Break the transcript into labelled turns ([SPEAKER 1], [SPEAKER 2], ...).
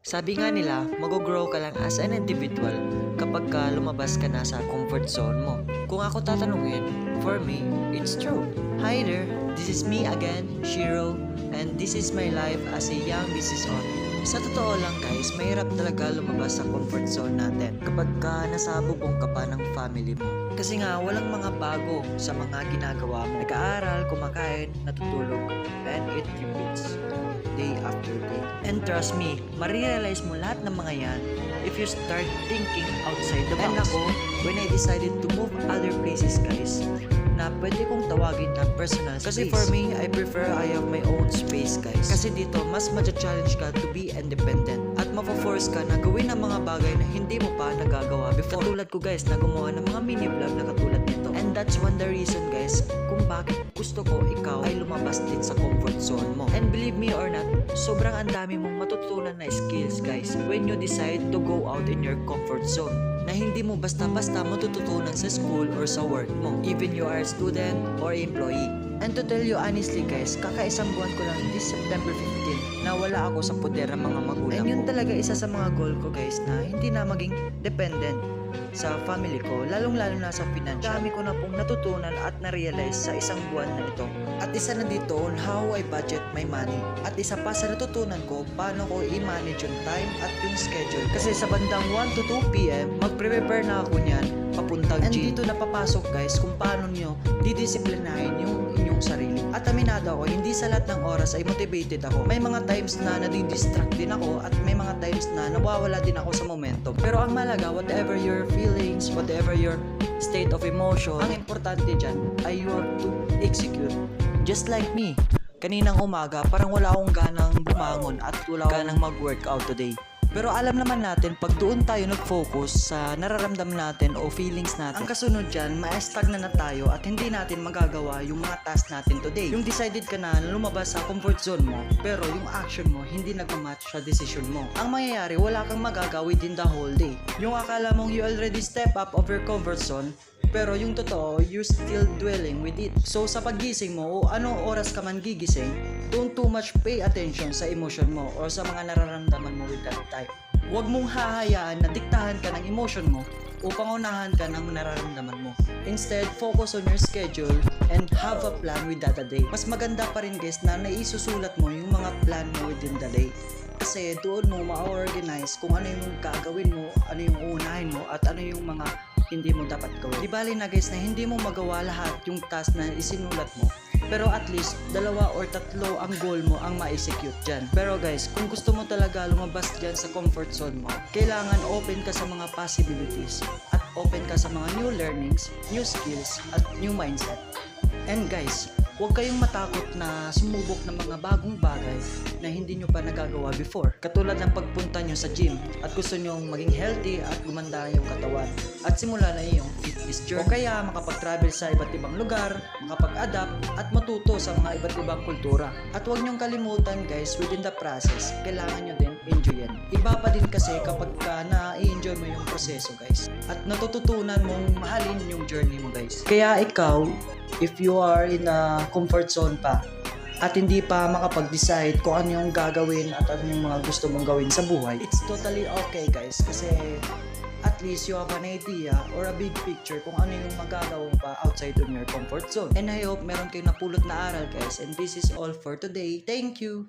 [SPEAKER 1] Sabi nga nila, mag-grow ka lang as an individual kapag ka lumabas ka na sa comfort zone mo. Kung ako tatanungin, for me, it's true. Hi there, this is me again, Shiro, and this is my life as a young business owner. Sa totoo lang guys, mahirap talaga lumabas sa comfort zone natin kapag ka nasa bubong ka pa ng family mo. Kasi nga, walang mga bago sa mga ginagawa mo. Nag-aaral, kumakain, natutulog, and it repeats day after day. And trust me, marirealize mo lahat ng mga yan if you start thinking outside the box. And ako, when I decided to move other places guys, na pwede kong tawagin na personal space. Kasi for me, I prefer I have my own space guys. Kasi dito, mas ma-challenge ka to be independent. At mapo-force ka na gawin ang mga bagay na hindi mo pa nagagawa before. Katulad ko guys, na gumawa ng mga mini vlog na katulad nito. And that's one the reason guys, kung bakit gusto ko ikaw ay lumabas din sa comfort zone mo. And believe me or not, sobrang ang dami mong matutunan na skills guys when you decide to go out in your comfort zone na hindi mo basta-basta matututunan sa school or sa work mo, even you are a student or employee. And to tell you honestly guys, kakaisang buwan ko lang this September 15 na wala ako sa poder ng mga magulang ko. And yun talaga isa sa mga goal ko guys na hindi na maging dependent sa family ko, lalong-lalo na sa financial. Dami ko na pong natutunan at na-realize sa isang buwan na ito. At isa na dito on how I budget my money. At isa pa sa natutunan ko, paano ko i-manage yung time at yung schedule. Kasi sa bandang 1 to 2 p.m., magpre-prepare na ako niyan papuntang gym. And dito na papasok guys kung paano nyo didisiplinahin yung inyong sarili. At aminado ako, hindi sa lahat ng oras ay motivated ako. May mga times na nadidistract din ako at may mga times na nawawala din ako sa momentum. Pero ang malaga, whatever your feelings, whatever your state of emotion, ang importante dyan ay you have to execute. Just like me, kaninang umaga parang wala akong ganang bumangon at wala akong ganang mag-workout today. Pero alam naman natin, pag doon tayo nag-focus sa nararamdaman natin o feelings natin, ang kasunod dyan, ma-stagnan na tayo at hindi natin magagawa yung mga task natin today. Yung decided ka na lumabas sa comfort zone mo, pero yung action mo hindi nag-match sa decision mo. Ang mangyayari, wala kang magagawa within the whole day. Yung akala mong you already step up of your comfort zone, pero yung totoo, you're still dwelling with it. So sa paggising mo o anong oras ka man gigising, don't too much pay attention sa emotion mo or sa mga nararamdaman mo with that time. Huwag mong hahayaan na diktahan ka ng emotion mo o pangunahan ka ng nararamdaman mo. Instead, focus on your schedule and have a plan with that day. Mas maganda pa rin guys na naisusulat mo yung mga plan mo within the day. Kasi doon mo ma-organize kung ano yung gagawin mo, ano yung uunahin mo, at ano yung mga hindi mo dapat gawin. Di bali na guys na hindi mo magawa lahat yung task na isinulat mo, pero at least 2 or 3 ang goal mo ang ma-execute dyan. Pero guys, kung gusto mo talaga lumabas dyan sa comfort zone mo, kailangan open ka sa mga possibilities at open ka sa mga new learnings, new skills, at new mindset. And guys, huwag kayong matakot na sumubok ng mga bagong bagay na hindi nyo pa nagagawa before. Katulad ng pagpunta nyo sa gym at gusto nyo maging healthy at gumanda yung katawan at simula na yung fitness journey. O kaya makapag-travel sa iba't ibang lugar, makapag-adapt at matuto sa mga iba't ibang kultura. At huwag nyong kalimutan guys, within the process, kailangan nyo din enjoyin. Iba pa din kasi kapag ka na-enjoy mo yung proseso guys. At natututunan mong mahalin yung journey mo guys. Kaya ikaw, if you are in a comfort zone pa at hindi pa makapag-decide kung ano yung gagawin at ano yung mga gusto mong gawin sa buhay, it's totally okay guys, kasi at least you have an idea or a big picture kung ano yung magagawa pa outside of your comfort zone. And I hope meron kayong napulot na aral guys, and this is all for today. Thank you!